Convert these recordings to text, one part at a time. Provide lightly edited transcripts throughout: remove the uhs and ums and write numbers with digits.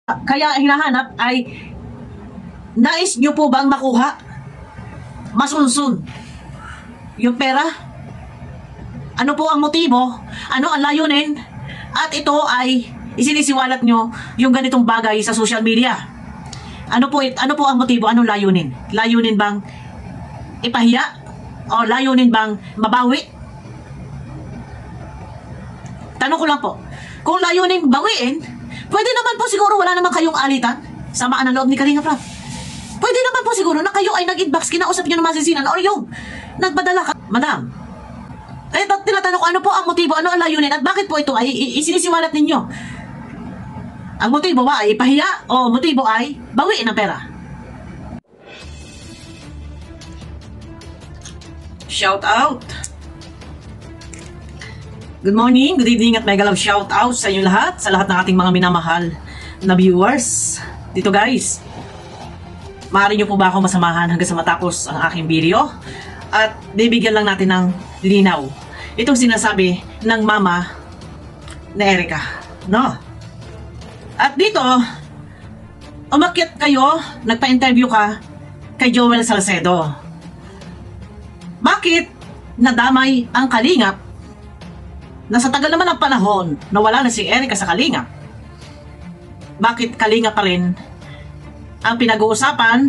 kaya hinahanap ay nais nyo po bang makuha, masunsun yung pera? Ano po ang motibo? Ano ang layunin? At ito ay isinisiwalat nyo yung ganitong bagay sa social media. Ano po ang motibo? Anong layunin? Layunin bang ipahiya? O layunin bang mabawi? Tanong ko lang po, kung layunin bawiin, pwede naman po siguro wala naman kayong alitan, samaan ang loob ni Kalinga Prab. Pwede naman po siguro na kayo ay nag-inbox, kinausap nyo ng masisinan, or yung nagpadala ka, madam. Tinatanong ko, ano po ang motibo, ano ang layunin, at bakit po ito ay isinisiwalat ninyo? Ang motibo ba ay ipahiya, o motibo ay bawiin ang pera? Shout out! Good morning, good evening at mega love shout out sa inyo lahat, sa lahat ng ating mga minamahal na viewers. Dito guys, maaari nyo po ba ako masamahan hanggang sa matapos ang aking video? At bibigyan lang natin ng linaw itong sinasabi ng mama na Erica, no? At dito, umakyat kayo, nagpa-interview ka kay Joel Salcedo. Bakit nadamay ang Kalingap na sa tagal naman ng panahon na wala na si Erica sa Kalingap? Bakit Kalingap pa rin ang pinag-uusapan?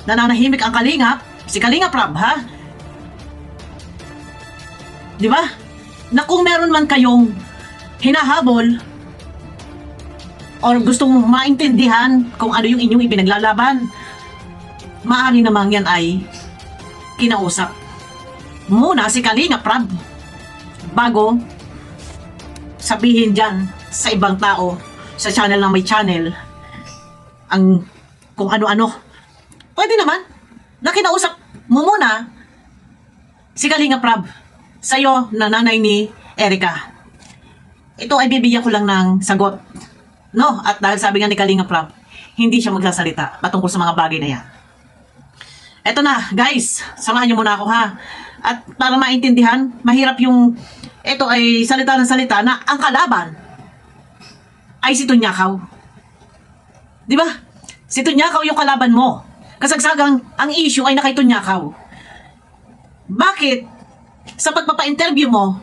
Nananahimik ang Kalingap, si Kalinga Prab, ha? Di ba? Na kung meron man kayong hinahabol or gustong maintindihan kung ano yung inyong ipinaglalaban, maaari namang yan ay kinausap muna si Kalinga Prab bago sabihin dyan sa ibang tao, sa channel ng may channel, ang kung ano-ano. Pwede naman na kinausap mo muna si Kalinga Prab sa'yo na nanay ni Erica. Ito ay bibigyan ko lang ng sagot, no? At dahil sabi nga ni Kalinga Prab, hindi siya magsasalita patungkol sa mga bagay na yan. Eto na guys, samahan niyo muna ako, ha? At para maintindihan, mahirap yung ito ay salita ng salita na ang kalaban ay si Tunyakaw. Di ba? Si Tunyakaw yung kalaban mo. Kasagsagang ang issue ay na kay Tunyakaw. Bakit sa pagpapa-interview mo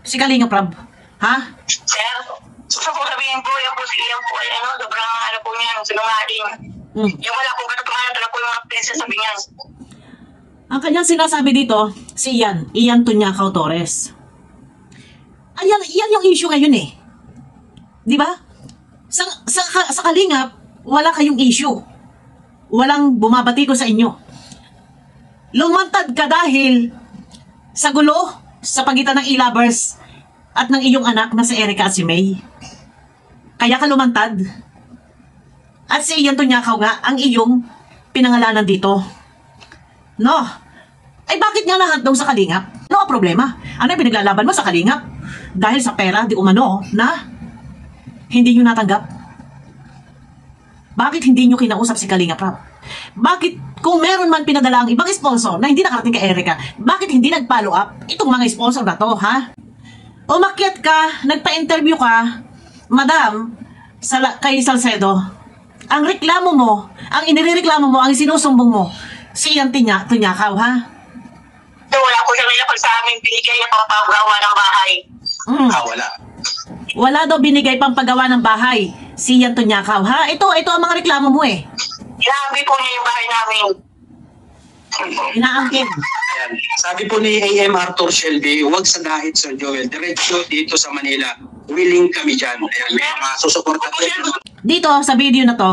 si Kalinga Prab? Ha? Sir, gusto ko sabihin po, yan po si Ian po ay sobrang po niya, sinungaling. Yung wala kong katotohanan, wala po yung mga pinagsasabi niya. Ang kanyang sinasabi dito, si Ian Tunyakaw Torres. Ayan yung issue ngayon eh. Di ba? Sa Kalingap, wala kayong issue. Walang bumabati ko sa inyo. Lumantad ka dahil sa gulo sa pagitan ng e-lovers at ng iyong anak na si Erica at si May. Kaya ka lumantad. At si Ian Tunyakaw nga ang iyong pinangalanan dito. No? Ay bakit nga nahandong sa Kalingap? Ano ang problema? Ano yung pinaglalaban mo sa Kalingap? Dahil sa pera, di umano, na hindi nyo natanggap? Bakit hindi nyo kinausap si Kalinga Prab? Bakit kung meron man pinadala ang ibang sponsor na hindi nakarating kay Erica, bakit hindi nag-follow up itong mga sponsor na to, ha? Umakyat ka, nagpa-interview ka, madam, kay Salcedo. Ang reklamo mo, ang inireklamo mo, ang sinusumbong mo, si Ian Tunyakaw, ha? Wala po siyang nilapag sa amin, binigay niya pangpagawa ng bahay. Wala. Wala daw binigay pang paggawa ng bahay si Ian Tunyakaw, ha? Ito ang mga reklamo mo eh. Inaangkin po niya yung bahay namin. Inaangkin. Sabi po ni AM Arthur Shelby, huwag sa dahit Sir Joel, diretso dito sa Manila. Willing kami dyan. Ayan, may mga susuporta po. Dito sa video na to,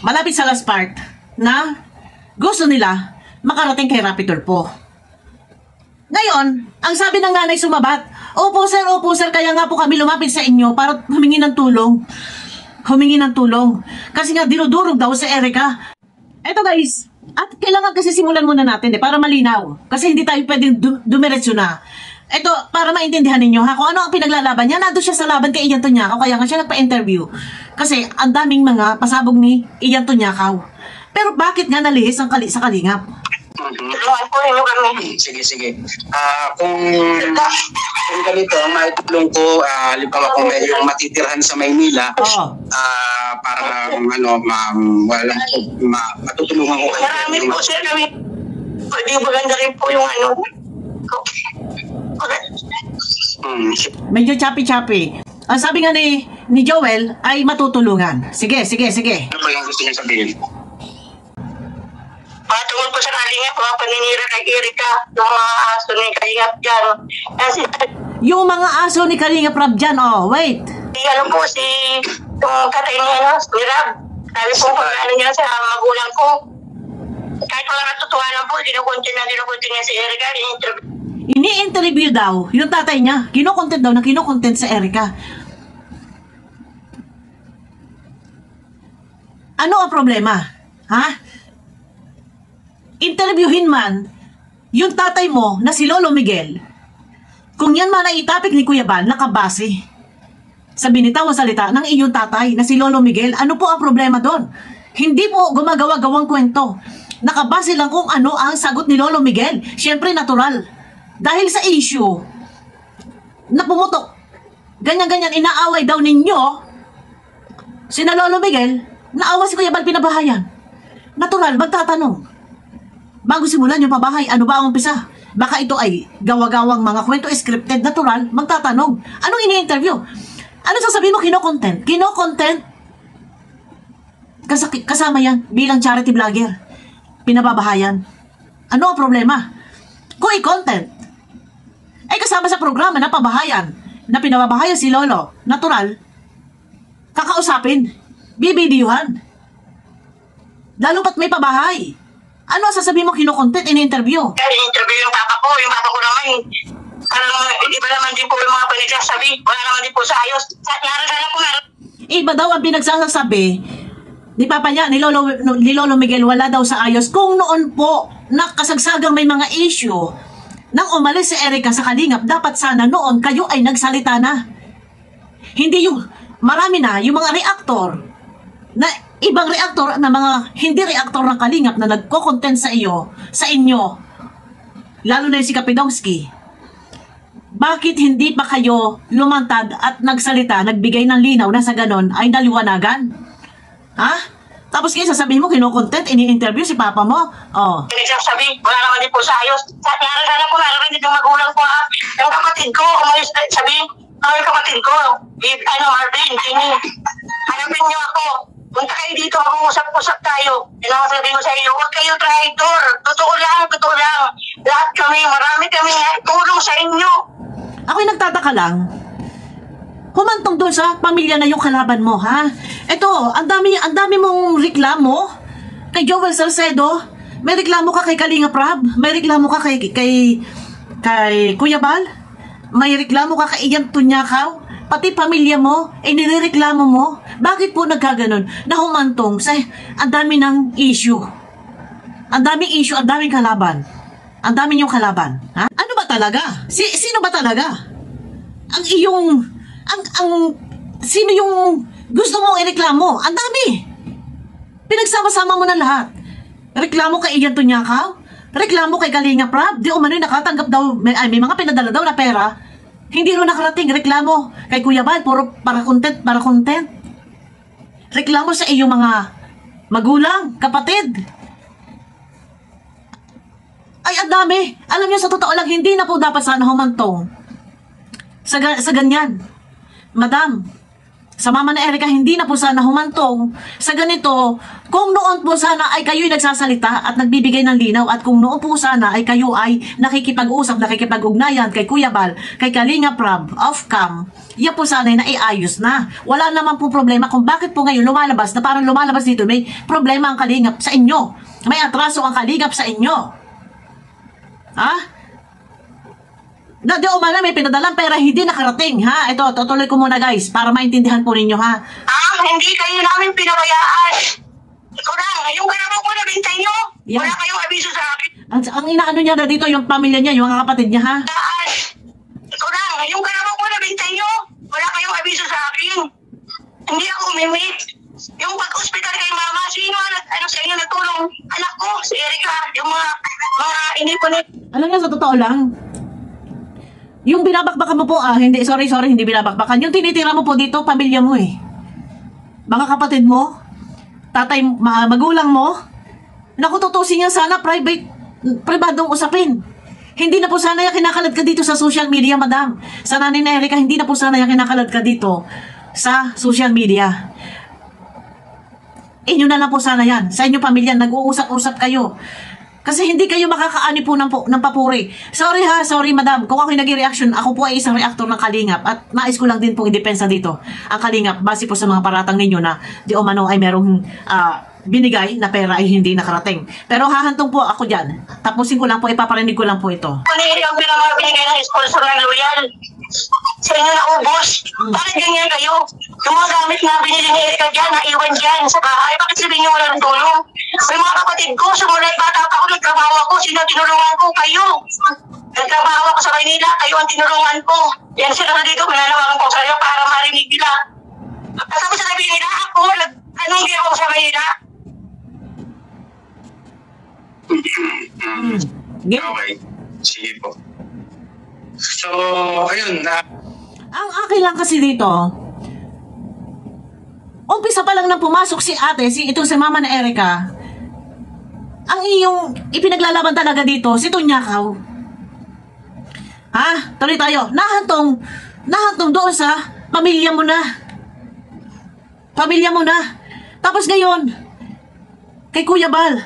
malapit sa last part na gusto nila makarating kay Rapi Tulfo. Ngayon, ang sabi ng nanay sumabat, opo sir, kaya nga po kami lumapit sa inyo para humingi ng tulong. Humingi ng tulong. Kasi nga dinudurog daw sa Erica. Eto guys, at kailangan kasi simulan muna natin para malinaw. Kasi hindi tayo pwedeng dumiretso na. Eto, para maintindihan ninyo ha, kung ano ang pinaglalaban niya, nandun siya sa laban kay Ian Tunyakaw, kaya nga siya nagpa-interview. Kasi ang daming mga pasabog ni Ian Tunyakaw. Pero bakit nga nalihis sa Kalingap? Tulungan po ninyo kami. Sige. Kung Kung ganito, ang maitulong ko, halimbawa kung may yung matitirhan sa Maynila, Oo. para matutulungan ko kayo. Marami po sir kami. Pwede maganda rin po yung ano. Medyo choppy-choppy. Ang sabi nga ni Joel ay matutulungan. Sige. Ano ba yung gusto niya sabihin? Patungkol po sa kalingap, mga paninira kay Erika, yung mga aso ni kalingap dyan. Kasi, Yung mga aso ni Kalingap Rab dyan, wait. ano po si, yung tatay niya, no, si Rab. Sabi po, pag ano niya sa magulang ko, kahit wala katotohanan po, dinukuntin niya si Erika, in-interview. Ini-interview daw yung tatay niya. Kinokontent sa Erika. Ano ang problema? Ha? Interviewin man yung tatay mo na si Lolo Miguel. Kung yan man ay itapik ni Kuya Bal, nakabase sa binitawang salita ng inyong tatay na si Lolo Miguel, ano po ang problema doon? Hindi po gumagawa-gawang kwento. Nakabase lang kung ano ang sagot ni Lolo Miguel. Siyempre natural. Dahil sa issue na pumutok, ganyan-ganyan, inaaway daw ninyo sina Lolo Miguel, naawa si Kuya Bal, pinabahayan. Natural, magtatanong. Bago simulan yung pabahay, ano ba ang umpisa? Baka ito ay gawa-gawang mga kwento, scripted, natural, magtatanong. Anong ini-interview? Ano sasabihin mo, kino-content? Kino-content? Kasama yan, bilang charity vlogger. Pinababahayan. Ano ang problema? Kung i-content, ay kasama sa programa na pabahayan, na pinababahayan si Lolo, natural, kakausapin, bibidiyuhan. Lalo pat may pabahay. Ano sasabihin mo, kino-content, in-interview? Kaya in-interview yung papa ko naman, parang hindi ba naman din po yung mga panigsasabi, wala naman din po sa ayos. Naran po meron. Iba daw ang pinagsasabi ni Papa niya, ni Lolo Miguel, wala daw sa ayos. Kung noon po, nakasagsagang may mga issue, nang umalis si Erika sa Kalingap, dapat sana noon kayo ay nagsalita na. Hindi yung, marami na, yung mga reactor, na ibang reactor, na mga hindi reactor ng Kalingap na nagko-content sa inyo, lalo na yung si Kapidongski. Bakit hindi pa kayo lumantad at nagsalita, nagbigay ng linaw na sa ganon ay naliwanagan? Ha? Tapos kayo sasabihin mo, kino-content, ini-interview si Papa mo? Pinagsasabi, wala naman din po sa ayos. Naran po meron din yung magulang ko ha. Yung kapatid ko, umayos na sabi, yung kapatid ko, Marvin, hanapin niyo ako. Punta kayo dito, mag-uusap-usap tayo. Yun ang sabi ko sa iyo, huwag kayo traitor. Totoo lang. Lahat kami, marami kami tulong sa inyo. Ako'y nagtataka lang. Humantong doon sa pamilya na yung kalaban mo, ha? Ito, ang dami mong reklamo kay Joel Salcedo. May reklamo ka kay Kalingap Rab. May reklamo ka kay Kuya Bal. May reklamo ka kay Ian Tunyakaw. Pati pamilya mo, nirereklamo mo. Bakit po nagkaganon? Na humantong sa ang dami ng issue. Ang daming issue, ang daming kalaban. Ang dami niyong kalaban. Ha? Ano ba talaga? Sino ba talaga? Sino yung gusto mong ireklamo? Ang dami. Pinagsama-sama mo na lahat. Reklamo kay Ian Tunyakaw. Reklamo kay Kalingap Rab. Di umano'y nakatanggap daw, may mga pinadala daw na pera. Hindi rin nakarating. Reklamo kay Kuya Bal. Puro para content. Reklamo sa iyong mga magulang, kapatid. Ay, ang dami. Alam niyo, sa totoo lang, hindi na po dapat sana humantong sa ganyan. Madam, sa mama na Erika, hindi na po sana humantong sa ganito. Kung noon po sana ay kayo'y nagsasalita at nagbibigay ng linaw, at kung noon po sana ay kayo ay nakikipag-usap, nakikipag-ugnayan kay Kuya Bal, kay Kalingap Rab, off-cam, yan po sana ay naiayos na. Wala naman po problema kung bakit po ngayon lumalabas na parang lumalabas dito, may problema ang Kalingap sa inyo. May atraso ang Kalingap sa inyo. Ha? Na di umana may pinadalang pera hindi nakarating, ha? Ito, tutuloy ko muna guys para maintindihan po ninyo, ha? Hindi kayo namin pinabayaan. Ikaw na, yung ganawa ko na bintay nyo. Yan. Wala kayong abiso sa akin. Ang inaano niya na dito, yung pamilya niya, yung mga kapatid niya, ha? Ikaw na, yung ganawa ko na bintay nyo. Wala kayong abiso sa akin. Hindi ako umimik. Yung pag-hospital kay mama, sino sa inyo nagtulong? Anak ko, si Erika, yung mga inipon. Alam niya, sa totoo lang, Yung binabakbakan mo po, hindi, sorry, hindi binabakbakan. Yung tinitira mo po dito, pamilya mo eh. Mga kapatid mo, tatay, magulang mo, naku, tutusin niya sana pribadong usapin. Hindi na po sana yung kinakalad ka dito sa social media, madam. Sa nanay na Erika, hindi na po sana yung kinakalad ka dito sa social media. Inyo na lang po sana yan. Sa inyo pamilya, nag-uusap-usap kayo. Kasi hindi kayo makakaani po ng papuri. Sorry madam, kung ako yung nag-reaction, ako po ay isang reactor ng Kalingap at nais ko lang din pong i-depensa dito ang Kalingap base po sa mga paratang ninyo na di umano ay merong binigay na pera ay hindi nakarating. Pero hahantong po ako dyan. Tapusin ko lang po, ipaparinig ko lang po ito. Ano yung binigay ng sponsor ng Loyal? Sa inyo na ubos. Bakit ganyan kayo? Yung mga gamit na binili ni Erika dyan, naiwan dyan sa bahay, bakit sabihin niyo walang tulong? May mga kapatid ko, sumunod bata pa ako, nagtrabaho ako, sino tinulungan ko? Kayo. Nagtrabaho ako sa Maynila, kayo ang tinulungan ko. Yan sila na dito, pinanawagan ko sa'yo para marinig nila. Kasama sa sabihin nila, ako, anong ginawa ko sa Maynila? Okay. Sige po. So, ayun. Ang akin lang kasi dito, umpisa pa lang nang pumasok si ate, itong si mama na Erika, ang iyong ipinaglalaban talaga dito, si Tunyakaw. Ha? Tuloy tayo. Nahantong doon sa pamilya mo na. Pamilya mo na. Tapos ngayon, kay Kuya Bal,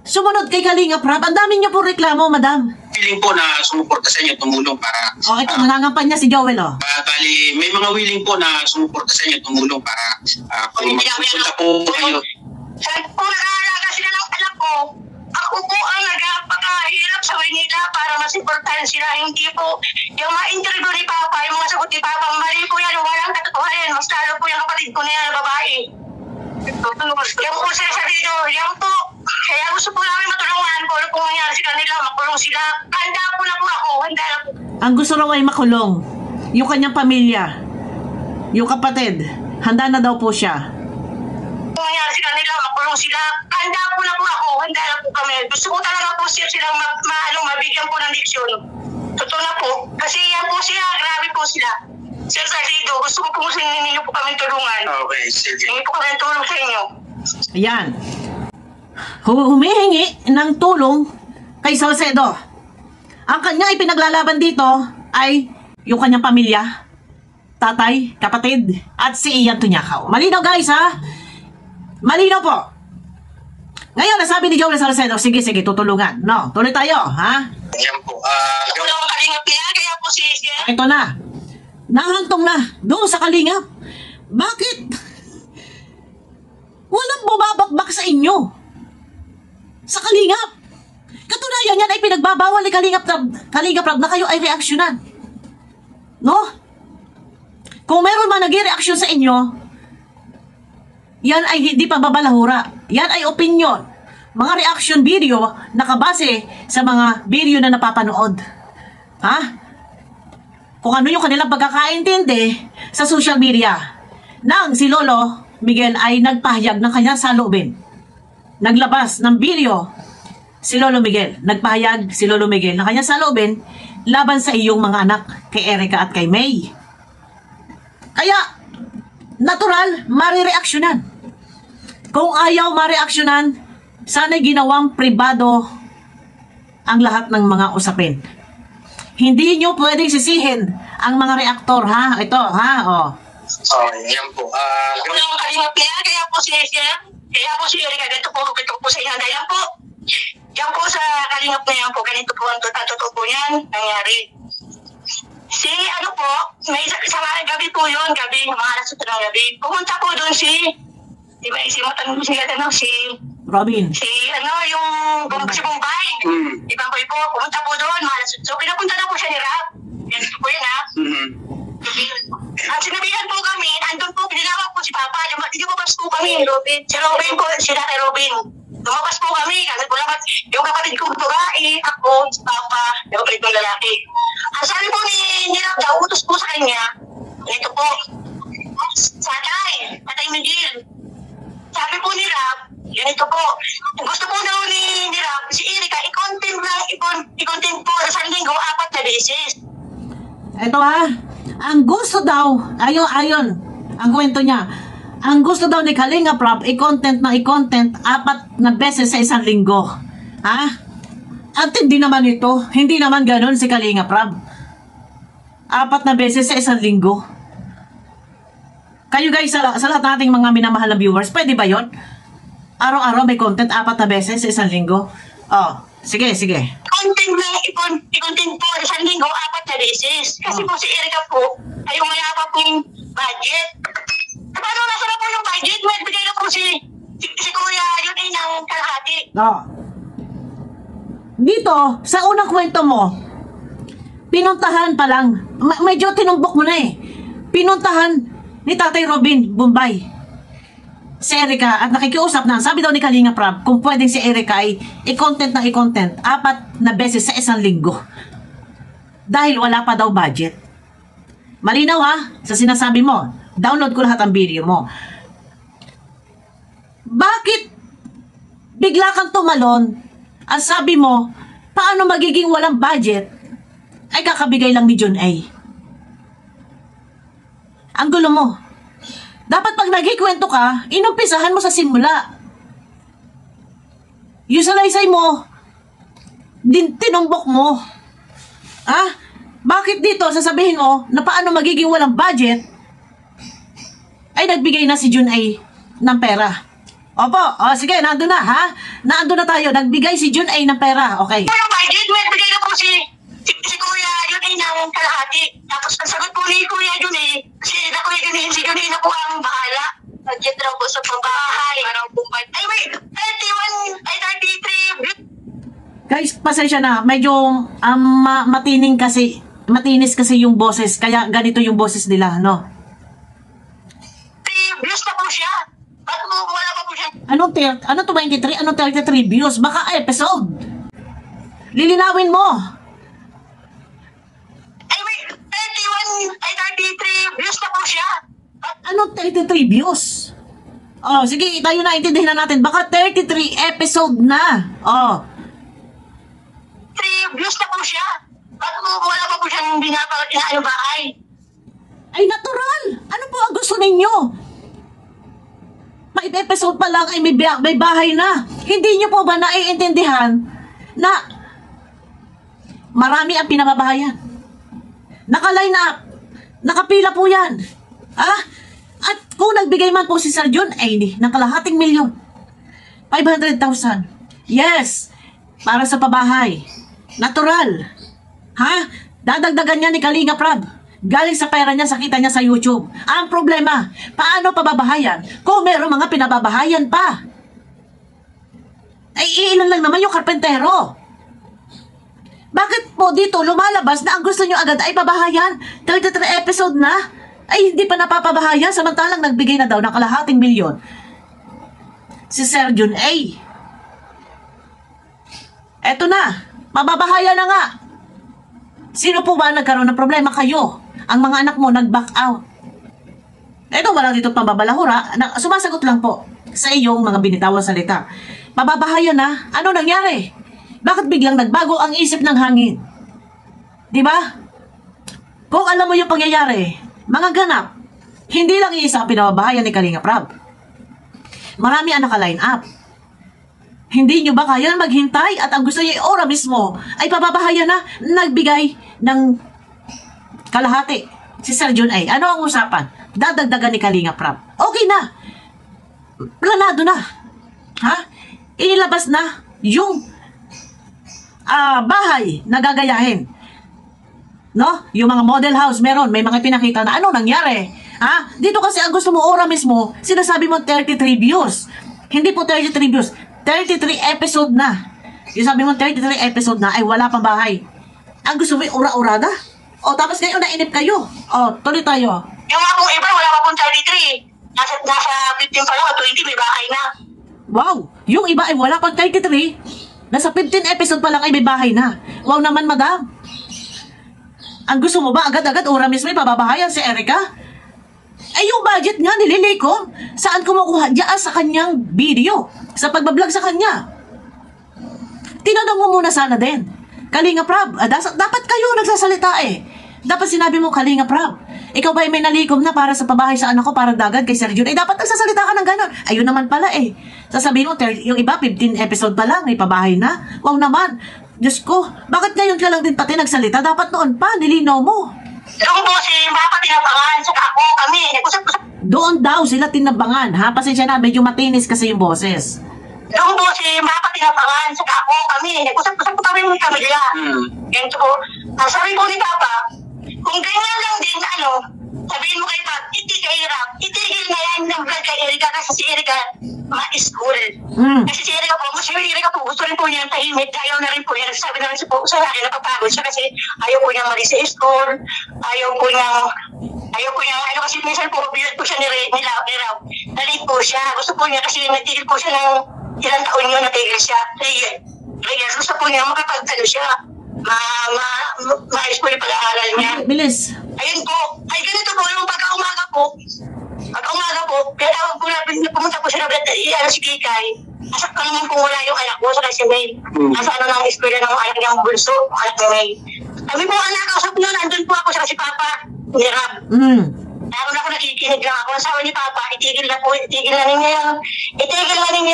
sumunod kay Kalingap Rap, ang dami niyo po reklamo, madam. Feeling po na sumuporta sa inyo, tumulong para... Ito, nangangampan niya si Joel, Bali, may mga willing po na sumuporta sa inyo, tumulong para kung magsusunta po kayo. Kung nag-aalaga sila ng anak ko, ako po ang nagpakahirap sa Maynila para masiportahan sila. Hindi po yung mga interview ni Papa, yung mga sagot ni Papa, mali po yan, walang katotohanan. Mas lalo po yung kapatid ko na yan, babae. Yan po sila sa video, yan po. Kaya gusto po namin matulungan kung ano po nangyari sa kanila, makulong sila. Handa po na po ako, handa na po. Ang gusto raw ay makulong. Yung kanyang pamilya, yung kapatid, handa na daw po siya. Kung nangyari sa kanila, makulong sila. Handa po na po ako, handa na po kami. Gusto ko talaga po silang mabigyan po ng diksyon. Totoo na po. Kasi yan po sila, grabe po sila. Sir Salido, gusto ko po ninyo po kami tulungan. Okay, sige. Hindi po kami tulong sa inyo. Ayan. Humihingi ng tulong kay Salcedo. Ang kanya ipinaglalaban dito ay yung kanyang pamilya, tatay, kapatid, at si Ian Tunyakaw. Malinaw guys ha? Malinaw po. Ngayon, nasabi ni Joel Salcedo, sige, tutulungan. No, tuloy tayo, ha? Yan po. Ako lang ang kalingap niya, kaya po si Ito na. Nahantong na doon sa Kalingap. Bakit? Walang bumabakbak sa inyo. Sa Kalingap. Katunayan yan ay pinagbabawal ni Kalingap Rab na kayo ay reaksyonan. No? Kung meron man nag-reaksyon sa inyo, yan ay hindi pa babalahura. Yan ay opinion. Mga reaction video nakabase sa mga video na napapanood. Ha? Kung ano yung kanilang pagkakaintindi sa social media nang si Lolo Miguel ay nagpahayag ng kanyang saloobin. Naglabas ng video si Lolo Miguel. Nagpahayag si Lolo Miguel ng kanyang saloobin laban sa iyong mga anak kay Erika at kay May. Kaya, natural, marireaksyonan. Kung ayaw marireaksyonan, sana'y ginawang pribado ang lahat ng mga usapin. Hindi nyo pwedeng sisihin ang mga reaktor, ha? Ito, ha? Oh. Yan po. Ako lang ang kalingap niya, kaya po si Erika, ganito po sa inyo. Yan po. Yan po sa kalingap na yan po, ganito po ang totoo po yan nangyari. Si ano po, may isang gabi po yun, mga alas 8 ng gabi. Pumunta po doon si Robin. Yung si Bombay. Ibang boy po, pumunta po doon, malas. So, pinapunta na po siya ni Rap. Yan po yun, ha? At sinabihan po kami, andun po, pinilawag po si Papa. Lumabas po kami. Si Robin po, si Dati Robin. Lumabas po kami. Kasi po naman, yung kapatid kong babae, ako, si Papa, yung kapatid kong lalaki. Ang sabi po ni Rap, utos po sa kanya, ito po, Patay Miguel. Sabi po ni Rap, ganito po, gusto po daw ni Rap, si Erika, i-content po sa isang linggo, 4 na beses. Ito ha, ang gusto daw, ayon, ang kwento niya, ang gusto daw ni Kalinga Prab, i-content 4 na beses sa isang linggo. Ha? At hindi naman ito, hindi naman ganun si Kalinga Prab. 4 na beses sa isang linggo. Kayo guys, sa lahat nating mga minamahal na viewers, pwede ba yon? Araw-araw may content 4 na beses sa isang linggo? Oh, sige. I-content po isang linggo, 4 na beses. Kasi po si Erica po, ay umayapa po yung budget. Paano nasa na po yung budget? May bigay na po si Kuya yun ay ng kalahati. Oh. Dito, sa unang kwento mo, pinuntahan pa lang, medyo tinumbok mo na eh. Pinuntahan ni Tatay Robin, Bombay, si Erica at nakikiusap na, sabi daw ni Kalinga Prab, kung pwedeng si Erica ay i-content 4 na beses sa isang linggo. Dahil wala pa daw budget. Malinaw ha, sa sinasabi mo. Download ko lahat ang video mo. Bakit bigla kang tumalon at sabi mo, paano magiging walang budget ay kakabigay lang ni John A? Ang gulo mo. Dapat pag nagkikwento ka, inumpisahan mo sa simula. Yung salaysay mo, tinumbok mo. Bakit dito sasabihin mo na paano magiging walang budget ay nagbigay na si John A ng pera? Opo, sige, nandun na ha? Nandun na tayo, nagbigay si John A ng pera, okay. Yung budget, may bigay na po si Kuya yun ay ng kalahati. Tapos ang sagot po ni Kuya yun eh, si John A na po ang bahala. Budget raw po sa pambahay. Ay wait, 31, ay 33. Guys, pasensya na, medyo matinis kasi yung boses, kaya ganito yung boses nila, no? 3 views na po siya. Ba't mo wala pa po siya? Anong 23? Anong 33 views? Baka episode. Lilinawin mo. Ay wait, 31, ay 33 views na po siya. Anong 33 views? Oh, sige, tayo na, intindihin na natin. Baka 33 episode na. Oh. 3 views na po siya. Ba't mo wala pa po siyang binapalat yung bahay? Ay, natural. Ano po ang gusto ninyo? 5 episode pa lang ay may bahay na. Hindi nyo po ba naiintindihan na marami ang pinababahayan? Naka-line up. Nakapila po yan. At kung nagbigay man po si Sir John ay ng kalahating milyon, 500,000. Yes, para sa pabahay. Natural. Dadagdagan niya ni Kalinga Prab. Galing sa pera niya, sa kita niya sa YouTube. Ang problema, paano pababahayan kung meron mga pinababahayan pa? Ay, ilan lang naman yung karpentero. Bakit po dito lumalabas na ang gusto nyo agad ay pabahayan? 33 episode na? Ay, hindi pa napapabahayan samantalang nagbigay na daw ng kalahating milyon si Sir John A. Eto na, pababahayan na nga. Sino po ba nagkaroon ng problema? Kayo. Ang mga anak mo nag-back out. Ito, wala dito pababalahura. Sumasagot lang po sa iyong mga binitawang salita. Pababahayan na? Ano nangyari? Bakit biglang nagbago ang isip ng hangin? Diba? Kung alam mo yung pangyayari, mga ganap, hindi lang iisa ang pinababahayan ni Kalinga Prab. Marami ang naka-line up. Hindi nyo ba kaya maghintay at ang gusto niya ora mismo ay pababahayan na nagbigay ng kalahati si Sir John A. Ano ang usapan? Dadagdagan ni Kalinga Prab. Okay na. Planado na. Inilabas na yung bahay na gagayahin. No? Yung mga model house meron, may mga pinakita na ano nangyari. Dito kasi ang gusto mo ora mismo, sinasabi mo 33 views. Hindi po 33 views. 33 episode na. Yung sabi mo 33 episode na ay wala pang bahay. Ang gusto mo yung ura-urada? O tapos ngayon nainip kayo. O, tuloy tayo. Yung mga pong iba, wala pa pong 33. Nasa 15 pa lang, 20 may bahay na. Wow! Yung iba ay wala pang 33. Nasa 15 episode pa lang ay may bahay na. Wow naman, madam. Ang gusto mo ba agad-agad ura mismo ay pababahayan si Erica? Ay yung budget nga nililikom. Saan kumukuha? Diyan sa kanyang video. Sa pagbablog sa kanya. Tinanong mo muna sana din. Kalinga Prab, dapat kayo nagsasalita eh. Dapat sinabi mo, Kalinga Prab, ikaw ba ay may nalikom na para sa pabahay sa anak ko, para dagad kay Sir Jun? Dapat nagsasalita ka ng gano'n. Ayun naman pala Sasabihin mo, yung iba, 15 episode pa lang, may pabahay na. Wow naman. Diyos ko, bakit ngayon ka lang din pati nagsalita? Dapat noon pa, nilinaw mo. Yung po si Papa tinabangan, saka ako, kami, nag-usap-usap. Doon daw sila tinabangan, ha? Pasensya na, medyo matinis kasi yung boses. Yung po si Papa tinabangan, saka ako, kami, nag-usap-usap po kami ng pamilya. Ganito po. Sabi po ni Papa, kung ganyan lang din, sabihin mo kay Pap, itigil na yan ng vlog kay Erika kasi si Erika, ma-school. Kasi si Erika po, gusto rin po niya ng tahimik, ayaw na rin po niya, sabi na rin po sa akin, napapagod siya kasi ayaw po niya mali sa school, ayaw po niya, kasi minsan po, biyot po siya nila, nalit po siya, gusto po niya kasi natigil po siya ng ilang taon yun, natigil siya, Reyes, gusto po niya makapagtalo siya, maayos po yung pag-aaral niya. Bilis. Ayun po, ay ganito po, yung pagka-umaga po, kaya po pumunta po siya na si Kikay, asak ka naman kung wala yung anak ko, saka si May. Nasa ng eskwela ng anak niyang bunso, anak ni May. Kami po ang nakausap nyo, nandun po ako sa si Papa, ni Rab. Naroon ako nakikinig lang ako, sabi ni Papa, itigil na ninyo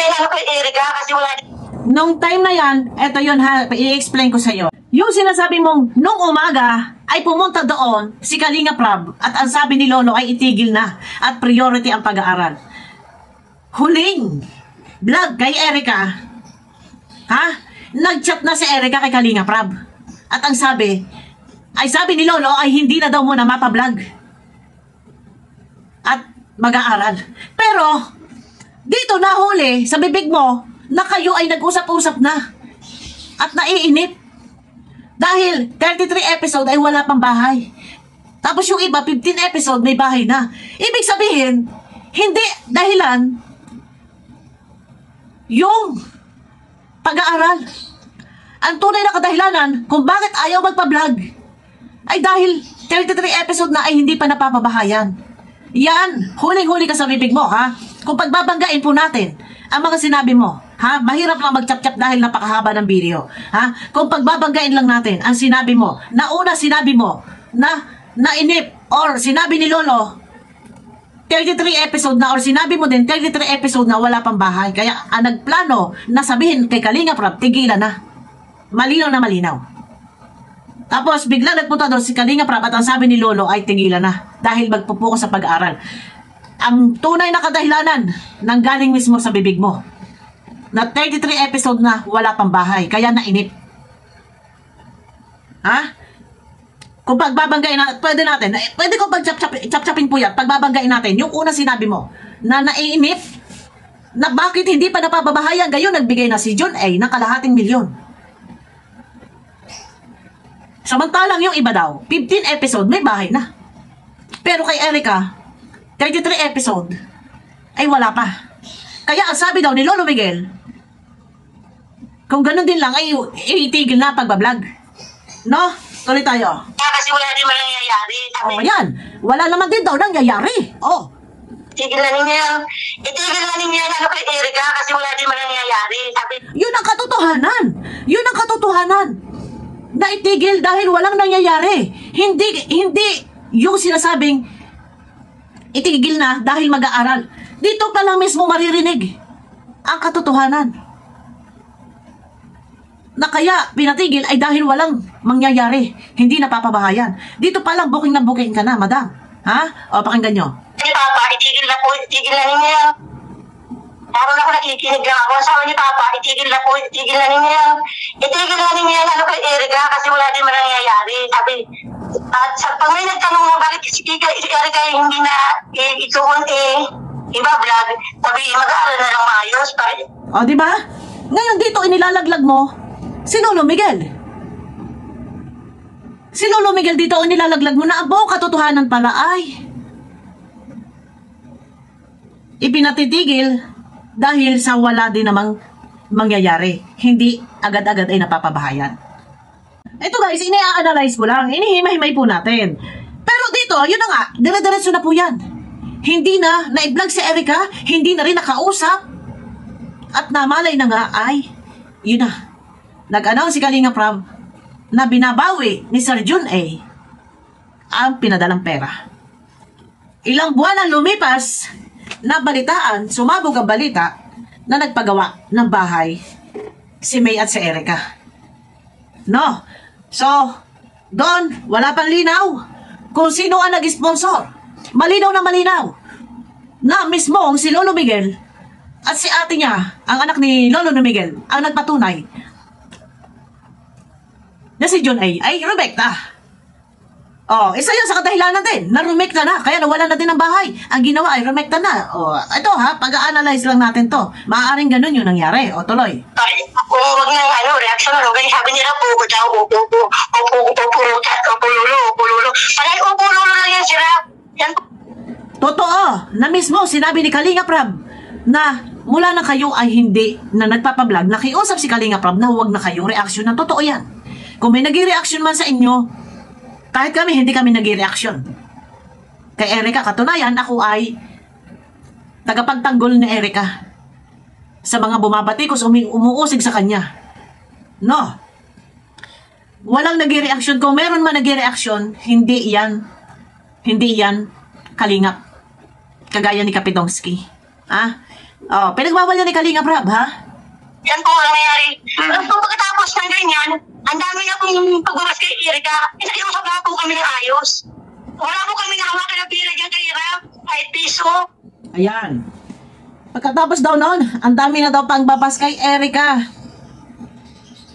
yan kay Erika, kasi wala. Nung time na yan, eto yun ha, i-explain ko sa'yo. Yung sinasabi mong nung umaga ay pumunta doon si Kalinga Prab at ang sabi ni Lolo ay itigil na at priority ang pag-aaral. Huling vlog kay Erika, ha? Nag-chat na si Erika kay Kalinga Prab. At ang sabi ni Lolo ay hindi na daw muna mapablog at mag-aaral. Pero dito nahuli sa bibig mo na kayo ay nag-usap-usap na at naiinip. Dahil 33 episode ay wala pang bahay. Tapos yung iba, 15 episode may bahay na. Ibig sabihin, hindi dahilan yung pag-aaral. Ang tunay na kadahilanan kung bakit ayaw magpa-vlog ay dahil 33 episode na ay hindi pa napapabahayan. Yan, huling-huli ka sa bibig mo, ha? Kung pagbabanggain po natin ang mga sinabi mo, ha? Mahirap lang mag-chap-chap dahil napakahaba ng video, ha? Kung pagbabanggain lang natin ang sinabi mo, nauna sinabi mo na nainip or sinabi ni Lolo 33 episode na or sinabi mo din 33 episode na wala pang bahay. Kaya ang nagplano na sabihin kay Kalinga Prab, tigilan na. Malinaw na malinaw. Tapos bigla nagpunta doon si Kalinga Prab at ang sabi ni Lolo ay tigilan na dahil magpupuko sa pag-aaral. Ang tunay na kadahilanan nang galing mismo sa bibig mo na 33 episode na wala pang bahay, kaya nainip. Ha? Kung pagbabanggain na, pwede ko pag-chap-chapin po yan, pagbabanggain natin, yung una sinabi mo, na naiinip, na bakit hindi pa napababahayan, gayon nagbigay na si John A ng kalahating milyon. Samantalang yung iba daw, 15 episode, may bahay na. Pero kay Erika, 33 episode, ay wala pa. Kaya ang sabi daw ni Lolo Miguel, kung ganun din lang, ay itigil na pagbablog. No? Tuloy tayo. Kasi wala din man nangyayari. Oh, yan. Wala naman din daw nangyayari. Oh. Itigil na ninyo yan kay Erika kasi wala din man nangyayari. Yun ang katotohanan. Yun ang katotohanan. Naitigil dahil walang nangyayari. Hindi yung sinasabing itigil na dahil mag-aaral. Dito pa lang mismo maririnig ang katotohanan. Na kaya pinatigil ay dahil walang mangyayari. Hindi napapabahayan. Dito pa lang booking na booking ka na, madam. Ha? O, pakinggan nyo. Si Papa, itigil na ninyo yan. Naroon ako nakikinig lang ako. Sabi ni Papa, itigil na ninyo yan. Itigil na ninyo yan kay Erika kasi wala din man nangyayari. Sabi, at pag may nagtanong na bakit si Erika hindi na iba vlog, sabi, mag-aaral na lang maayos. O, di ba? Ngayon dito inilalaglag mo si Lolo Miguel. Si Lolo Miguel dito inilalaglag mo na ang buong katotohanan pala ay ipinatitigil dahil sa wala din namang mangyayari. Hindi agad-agad ay napapabahayan. Ito guys, ini-analyze ko lang. Inihimay-himay po natin. Pero dito, yun na nga, dire-diretso na po yan. Hindi na na-vlog si Erika, hindi na rin nakausap. At namalay na nga ay, yun na, nag-announce si Kalinga Prab na binabawi ni Sir Jun A ang pinadalang pera. Ilang buwan ang lumipas, nabalitaan, sumabog ang balita na nagpagawa ng bahay si May at si Erica. No? So, doon, wala pang linaw kung sino ang nag-sponsor. Malinaw na mismong si Lolo Miguel at si ate niya, ang anak ni Lolo Miguel, ang nagpatunay na si John A. ay Rebecca. Oh, isa yun sa kadahilanan din, na rumekta na, kaya nawala na din ang bahay. Ang ginawa ay rumekta na. Oh, ito ha, pag-a-analyze lang natin to. Maaaring ganun yung nangyari. O, tuloy. Ay, huwag na reaction ano, ganyan sabi nila po daw, upo lulo. Palay upo lulo lang yan sila. Yan. Totoo, na mismo sinabi ni Kalinga Prab na mula na kayo ay hindi na nagpapablog, nakiusap si Kalinga Prab na huwag na kayong reaction na totoo yan. Kung may nag-reaction man sa inyo, kahit kami, hindi kami nag-reaction. Kay Erica, katunayan, ako ay tagapagtanggol ni Erica sa mga bumabatikos, umuusig sa kanya. No. Walang nag-reaction. Kung meron man nag-reaction, hindi yan Kalingap. Kagaya ni Kapitongski. Ha? Oh, pinagbawal yan ni Kalingap Rab, ha? Yan po ang nangyari. Kung pagkatapos ng ganyan, ang dami na pong pagbawas kay Erica, inakiusap na po kami ng ayos. Wala po kami nakawakan na pira dyan kay Erica, kahit piso. Ayan. Pagkatapos daw noon, ang dami na daw pang babas kay Erica.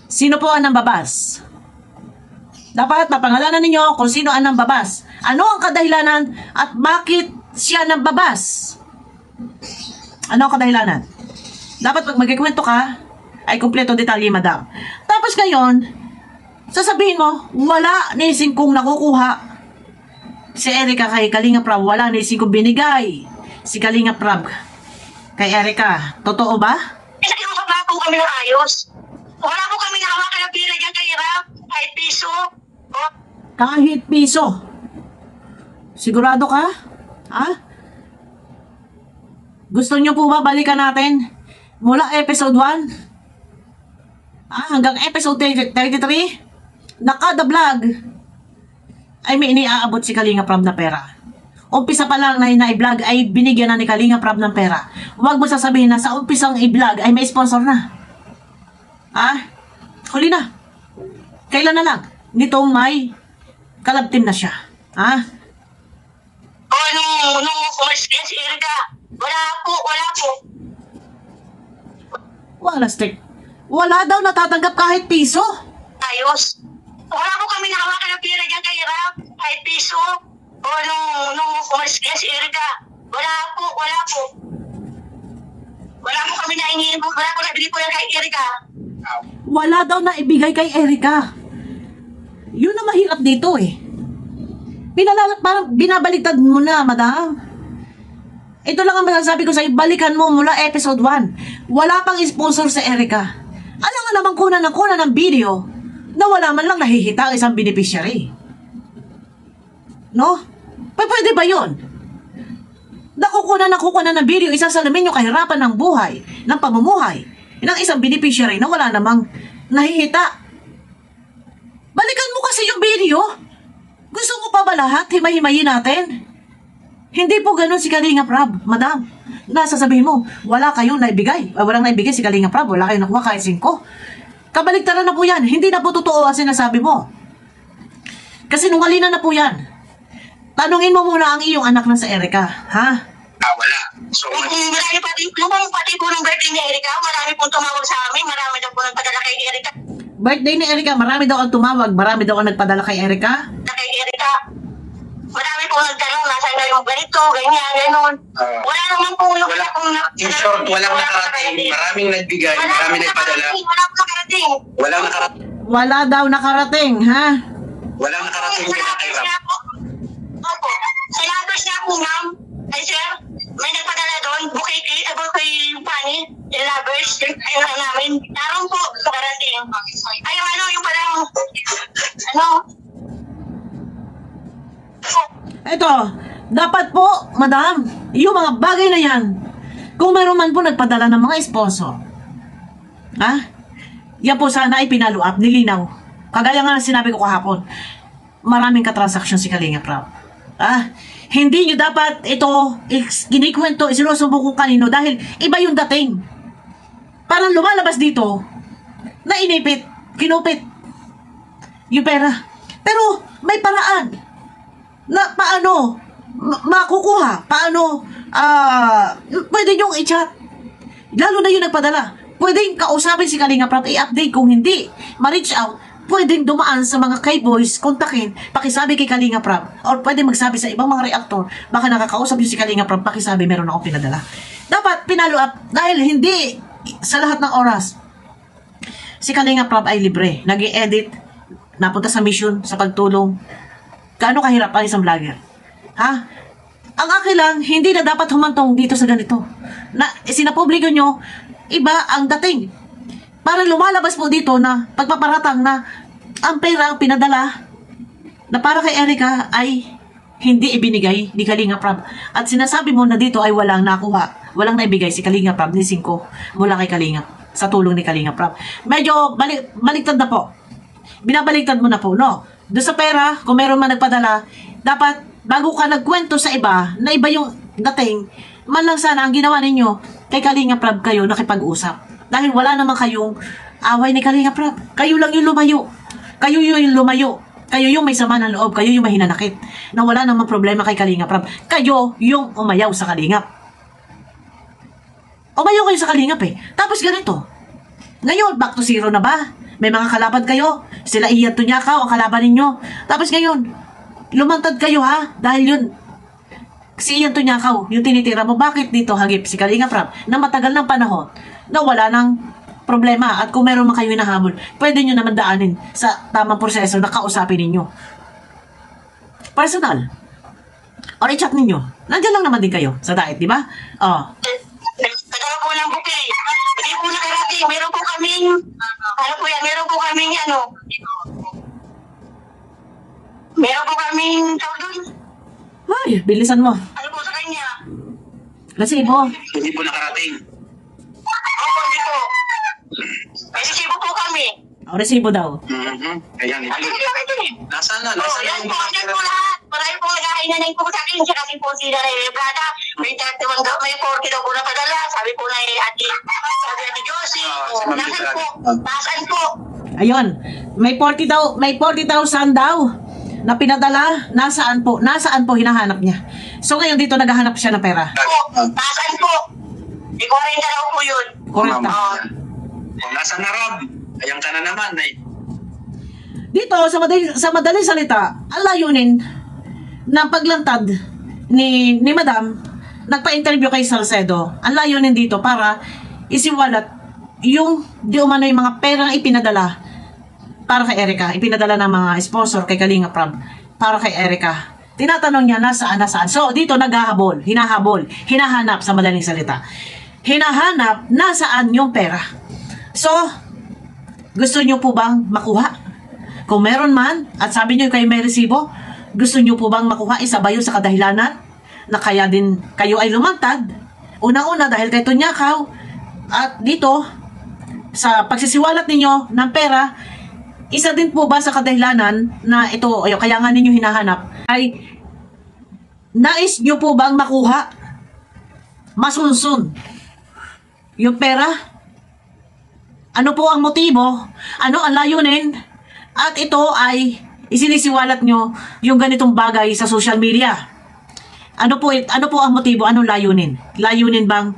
Sino po ang nambabas? Dapat mapangalanan ninyo kung sino ang nambabas. Ano ang kadahilanan at bakit siya nambabas? Ano ang kadahilanan? Dapat pag magkikwento ka, ay kumpleto detalye, madam. Tapos ngayon, sasabihin mo, wala ni singkong nakukuha si Erica kay Kalinga Prab. Wala ni singkong binigay si Kalinga Prab kay Erica. Totoo ba? Inakiusap na po kami ng ayos. Wala po kami nakawakan na pira dyan kay Erica, kahit piso. Oh. Kahit piso. Sigurado ka? Ha? Gusto nyo po ba balikan natin mula episode 1 hanggang episode 33 na kada vlog ay may iniaabot si Kalinga Prab na pera. Umpisa pa lang na i-vlog ay binigyan na ni Kalinga Prab ng pera. Huwag mo sasabihin na sa umpisang i-vlog ay may sponsor na. Huli na. Kailan na lang? Nitong may collab team na siya. Nung umalis yan si Erica, wala po. Wala, stick. Wala daw natatanggap kahit piso. Ayos. Wala po kami nakawakan na pira dyan kay Erica, kahit piso. Nung umalis yan si Erica, wala po. Wala po kami naingin po, wala po nabili po yan kay Erica. Wala daw na ibigay kay Erica. Yun ang mahirap dito eh. Parang binabaligtad mo na, madam. Ito lang ang masasabi ko sa'yo, balikan mo mula episode 1. Wala pang sponsor sa Erica. Alam nga naman kunan ng video na wala man lang nahihita ang isang beneficiary. No? Pwede ba yun? Nakukunan ng video, isasalamin yung kahirapan ng buhay, ng pamumuhay, ng isang beneficiary na wala namang nahihita. Balikan mo kasi yung video. Gusto mo pa ba lahat? Himay-himayin natin? Hindi po ganun si Kalinga Prab, madam. Nasasabihin mo, wala kayong naibigay. Walang naibigay si Kalinga Prab, wala kayong nakuha kahit 5. Kabaligtaran na po yan. Hindi na po totoo ang sinasabi mo. Kasi nungalina na po yan. Tanungin mo muna ang iyong anak na sa Erica, ha? Wala. So, Marami pati po ng birthday ni Erica, marami pong tumawag sa amin, marami daw po nagpadala kay Erica. Birthday ni Erica, marami daw ang tumawag, marami daw ang nagpadala kay Erica. Kay Erica. Marami pong nagtanong, nasa na yung ganito, ganyan, gano'n. Wala naman po yung... in short, walang nakarating. Maraming nagbigay, maraming nagpadala. Walang nakarating. Walang nakarating. Wala daw nakarating, ha? Walang nakarating din na kay Ram. Opo. Sa numbers niya po, ma'am. Ay, sir, may nagpadala doon, bukay Fanny, yung numbers, ayun lang namin. Tarong po, nakarating. Ay, yung parang, Ito, dapat po, madam, yung mga bagay na yan, kung mayroon man po nagpadala ng mga sponsor, yan po sana ay pinaluap, nilinaw. Kagaya nga sinabi ko kahapon, maraming katransaksyon si Kalinga Prab. Hindi nyo dapat ito kinikwento, isinusubo kung kanino dahil iba yung dating. Parang lumalabas dito na inipit, kinupit yung pera. Pero may paraan na paano makukuha, paano pwede nyong i-chat. Lalo na yung nagpadala. Pwedeng kausapin si Kalinga Prab, i-update kung hindi, ma-reach out. Pwedeng dumaan sa mga K-boys, kontakin, pakisabi kay Kalinga Prab. Or pwede magsabi sa ibang mga reactor, baka nakakausap yung si Kalinga Prab, pakisabi meron akong pinadala. Dapat pinalo up dahil hindi sa lahat ng oras. Si Kalinga Prab ay libre. Nag-i-edit, napunta sa mission, sa pagtulong. Gaano kahirap ang isang vlogger? Ang akin lang, hindi na dapat humantong dito sa ganito. Na sinapubliko nyo, iba ang dating. Parang lumalabas po dito na pagpaparatang na ang pera ang pinadala na para kay Erica ay hindi ibinigay ni Kalinga Prab. At sinasabi mo na dito ay walang nakuha, walang naibigay si Kalinga Prab ni 5 mula kay Kalinga sa tulong ni Kalinga Prab. Medyo baliktad na po. Binabaligtad mo na po, no? Doon sa pera, kung meron man nagpadala, dapat bago ka nagkwento sa iba na iba yung dating, man lang sana ang ginawa ninyo kay Kalinga Prab kayo nakipag-usap. Dahil wala naman kayong away ni Kalinga Prab. Kayo lang yung lumayo. Kayo yung lumayo. Kayo yung may sama ng loob. Kayo yung mahinanakit. Na wala namang problema kay Kalinga Prab. Kayo yung umayaw sa Kalingap. Umayaw kayo sa Kalingap eh. Tapos ganito. Ngayon, back to zero na ba? May mga kalaban kayo. Sila Ian Tunyakaw ang kalaban ninyo. Tapos ngayon, lumantad kayo ha. Dahil yun, si Ian Tunyakaw, yung tinitira mo, bakit dito hagip si Kalinga Prab na matagal ng panahon na wala ng problema at kung meron man kayo hinahabol, pwede nyo naman daanin sa tamang proseso na kausapin ninyo. Personal. O i-chat ninyo. Nandiyan lang naman din kayo sa diet, di ba? Tagal po ng bukay. Hindi po nakarating. Meron po kaming, meron po kaming tawag doon. Ay, bilisan mo. Ano po sa kanya? Resibo. Hindi po nakarating. Opo, hindi po. May sisibo po kami. O, resibo daw. Ayan, ito. Nasaan na? Oh, Nasaan na yan yung po, mga yan pera? po lahat. Marami po nag-ainanin po sa akin. Siya kasi po sila na Brada. May 31 daw, may 40 daw po na padala. Sabi po na Ate Josie. Si Ma'am Nasaan Librada. po? Nasaan po? Ayun. May 40,000 daw na pinadala. Nasaan po? Nasaan po hinahanap niya? So ngayon dito naghahanap siya ng pera. Nasaan po? May 40 daw po yun. Correct. Nasaan na, Rob? Ayan ka na naman, eh. Dito, sa madaling salita, ang layunin ng paglantad ni Madam, nagpa-interview kay Salcedo, ang layunin dito para isiwalat yung di umano yung mga perang ipinadala para kay Erica, ipinadala ng mga sponsor kay Kalinga Prab para kay Erica. Tinatanong niya nasaan. So, dito naghahabol, hinahanap sa madaling salita. Hinahanap nasaan yung pera. So, gusto nyo po bang makuha? Kung meron man, at sabi nyo kayo may resibo, gusto nyo po bang makuha? Isa ba yun sa kadahilanan na kaya din kayo ay lumantad? Una-una dahil kay Tunyakaw at dito, sa pagsisiwalat ninyo ng pera, isa din po ba sa kadahilanan na ito, kaya nga ninyo hinahanap, ay nais nyo po bang makuha? Masunsun yung pera? Ano po ang motibo? Ano ang layunin? At ito ay isinisiwalat nyo yung ganitong bagay sa social media. Ano po ang motibo? Anong layunin? Layunin bang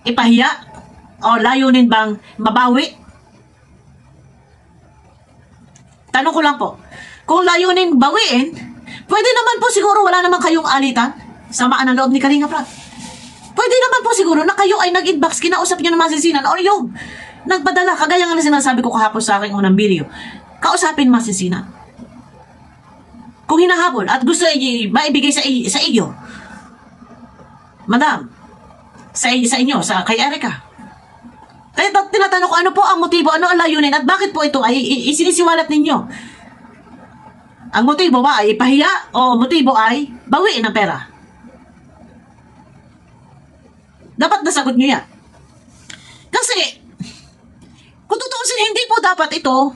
ipahiya? O layunin bang mabawi? Tanong ko lang po. Kung layunin bawiin, pwede naman po siguro wala naman kayong alitan sa maan ng loob ni Kalinga Prab. Pwede naman po siguro na kayo ay nag-inbox, kinausap nyo ng masisinan or yung nagpadala, kagaya nga na sinasabi ko kahapon sa aking unang video, kausapin masisinan. Kung hinahabol at gusto maibigay sa iyo, Madam, sa inyo, kay Erica. Kaya tinatanong ko, ano po ang motibo, ano ang layunin, at bakit po ito ay isinisiwalat ninyo? Ang motibo ba ay ipahiya o motibo ay bawiin ang pera? Dapat nasagot nyo yan. Kasi, kung tutuusin, hindi po dapat ito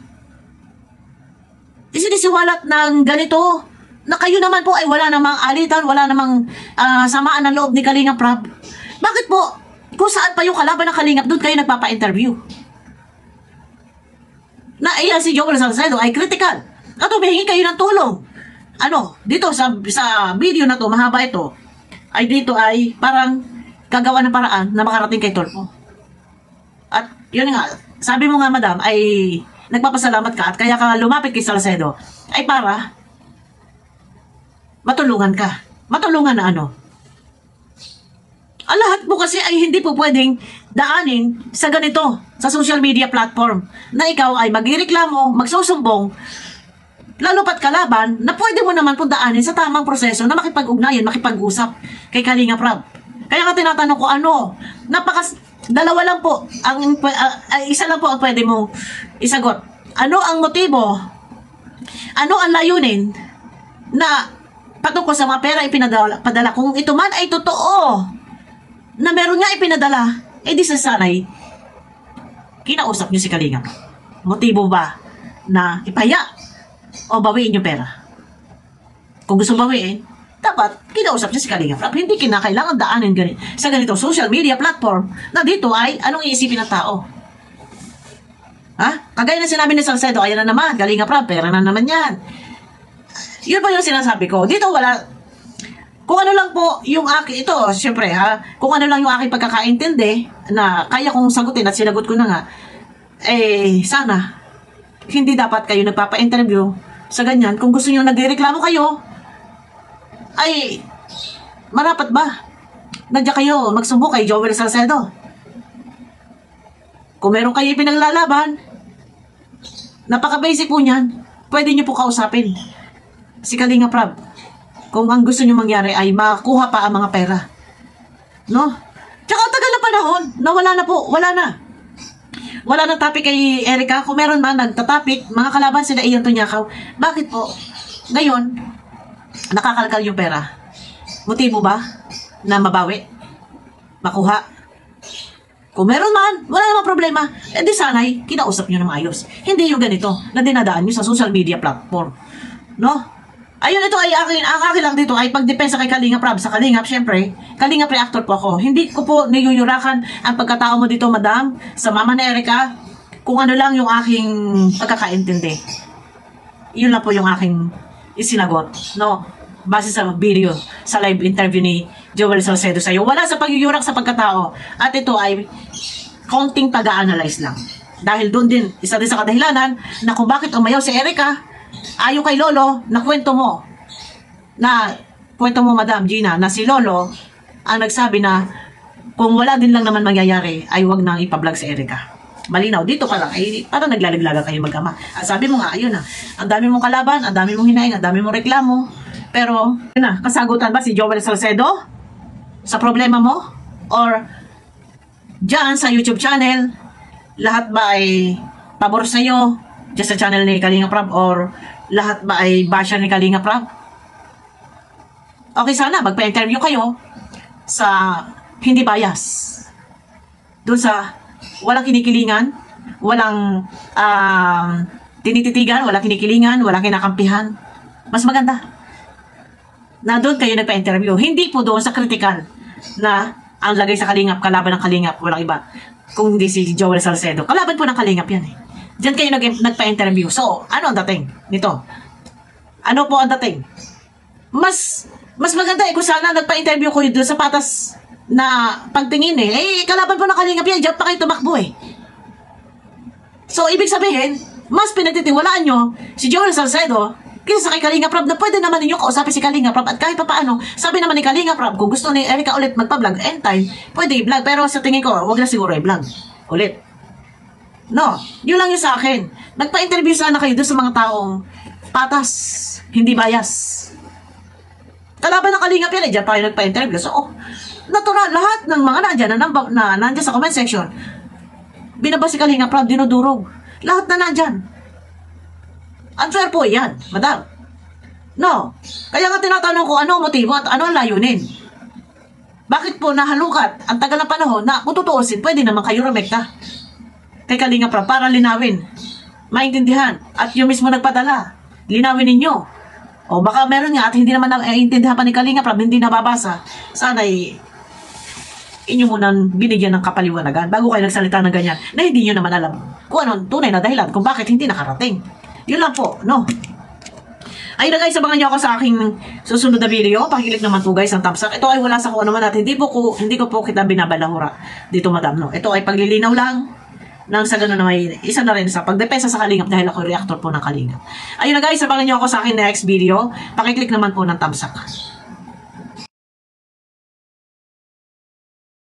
isinisiwalat ng ganito na kayo naman po ay wala namang alitan, wala namang samaan ng loob ni Kalingap Rab. Bakit po, kung saan pa yung kalaban ng Kalingap, doon kayo nagpapa-interview? Na iyan si Joel Salcedo ay critical. At humihingi kayo ng tulong. Ano, dito sa video na to, mahaba ito, ay dito ay parang gagawa ng paraan na makarating kay Tulfo. At yun nga, sabi mo nga madam, ay nagpapasalamat ka at kaya ka lumapit kay Salcedo ay para matulungan ka. Matulungan na ano? Ang lahat po kasi ay hindi po pwedeng daanin sa ganito, sa social media platform, na ikaw ay magreklamo, magsusumbong, lalo pat kalaban, na pwede mo naman po daanin sa tamang proseso na makipag-ugnayan, makipag-usap kay Kalingap Rab. Kaya nga tinatanong ko ano, dalawa lang po, isa lang po ang pwede mo isagot. Ano ang motibo? Ano ang layunin na patungkol sa mga pera ipinadala? Kung ito man ay totoo, na meron nga ipinadala, di sa sanay, kinausap niyo si Kalingap. Motibo ba na ipaya o bawiin yung pera? Kung gusto bawiin, dapat kinausap niya si Kalingap. Hindi kinakailangan daanin sa ganito social media platform na dito ay anong iisipin ng tao. Ha? Kagaya na sinabi ni Salcedo, ayan na naman, Kalingap Rab, pera na naman yan. Yun pa yung sinasabi ko. Dito wala, kung ano lang po yung aking, ito, syempre ha, kung ano lang yung aking pagkakaintindi na kaya kong sagutin at sinagot ko na nga, sana, hindi dapat kayo nagpapa-interview sa ganyan. Kung gusto nyo nagreklamo kayo, ay, marapat ba? Nandiyan kayo, magsumbo kay Joel Salcedo. Kung meron kayo pinaglalaban, napaka-basic po niyan, pwede nyo po kausapin si Kalingap Rab. Kung ang gusto nyo mangyari ay makuha pa ang mga pera. No? Tsaka ang tagal na panahon, na wala na po, wala na. Wala na topic kay Erica. Kung meron man nagtatapik, mga kalaban sila Ian Tunyakaw. Bakit po? Ngayon, nakakalkal yung pera. Motibo ba na mabawi? Makuha? Kung meron man, wala namang problema. Di sanay, kinausap nyo na maayos. Hindi yung ganito na dinadaan nyo sa social media platform. No? Ayun, ito ay ang akin lang dito ay pagdepensa kay Kalingap Rab. Sa Kalingap, syempre, Kalingap reactor po ako. Hindi ko po niyuyurakan ang pagkatao mo dito, madam, sa mama ni Erica, kung ano lang yung aking pagkakaintindi. Yun lang po yung aking isinagot, no? Base sa video, sa live interview ni Joel Salcedo sa'yo. Wala sa pagyuyurak sa pagkatao. At ito ay konting taga-analyze lang. Dahil doon din, isa din sa kadahilanan na kung bakit umayaw si Erica, ayon kay Lolo, na kwento mo, Madam Gina, na si Lolo ang nagsabi na kung wala din lang naman mangyayari, ay wag nang ipa-vlog si Erica. Malinaw, dito pa lang, ay parang naglalaglaga kayo mag-ama. At sabi mo nga, ayun na, ang dami mong kalaban, ang dami mong hinaing, ang dami mong reklamo, pero, yun na, kasagutan ba si Joel Salcedo sa problema mo? Or, dyan sa YouTube channel, lahat ba ay pabor sa'yo, dyan sa channel ni Kalingap Rab, or lahat ba ay basher ni Kalingap Rab? Okay, sana magpa-interview kayo sa hindi bias. Doon sa walang kinikilingan, walang tinititigan, walang kinikilingan, walang kinakampihan. Mas maganda na doon kayo nagpa-interview. Hindi po doon sa critical na ang lagay sa Kalingap, kalaban ng Kalingap, walang iba. Kung hindi si Joel Salcedo. Kalaban po ng Kalingap yan eh. Diyan kayo nagpa-interview. So, ano ang dating nito? Ano po ang dating? Mas maganda kung sana nagpa-interview ko doon sa patas na pagtingin kalaban po ng Kalingap yan, diyan pa kayo tumakbo eh. So, ibig sabihin, mas pinagtitiwalaan nyo si Joel Salcedo kaysa kay Kalingap Rab na pwede naman ninyo kausapin si Kalingap Rab at kahit pa paano, sabi naman ni Kalingap Rab, kung gusto ni Erica ulit magpa-vlog anytime, pwede i-vlog, pero sa tingin ko, wag na siguro i-vlog ulit. No, yun lang yung sa akin. Nagpa-interview sana kayo doon sa mga taong patas, hindi bias. Kalaban ng Kalingap yan dyan pa kayo nagpa-interview. So, natural, lahat ng mga nandyan sa comment section, binaba si Kalingap Rab, dinudurog. Lahat na nandyan. Unfair po yan, madam. No. Kaya nga tinatanong ko ano ang motibo at ano ang layunin. Bakit po nahalukat ang tagal na panahon na kung tutuusin, pwede naman kayo rumekta kay Kalingap Rab para linawin, maintindihan, at yung mismo nagpadala linawin ninyo. O baka meron nga at hindi naman naiintindihan pa ni Kalinga Prab, hindi nababasa. Sana inyo munang binigyan ng kapaliwanagan bago kayo nagsalita ng ganyan na hindi nyo naman alam kung anong tunay na dahilan kung bakit hindi nakarating. Yun lang po, no? Ayun na guys, sabangan nyo ako sa aking susunod na video. Pakikilik naman po guys ang thumbs up. Ito ay wala sa kung ano man at hindi ko po kita binabalahura dito madam, no? Ito ay paglilinaw lang nang sa gano'n na may isa na rin sa pagdepensa sa Kalingap dahil ako reactor po ng Kalingap. Ayun na guys, sabangan nyo ako sa aking next video. Pakiclick naman po ng thumbs up.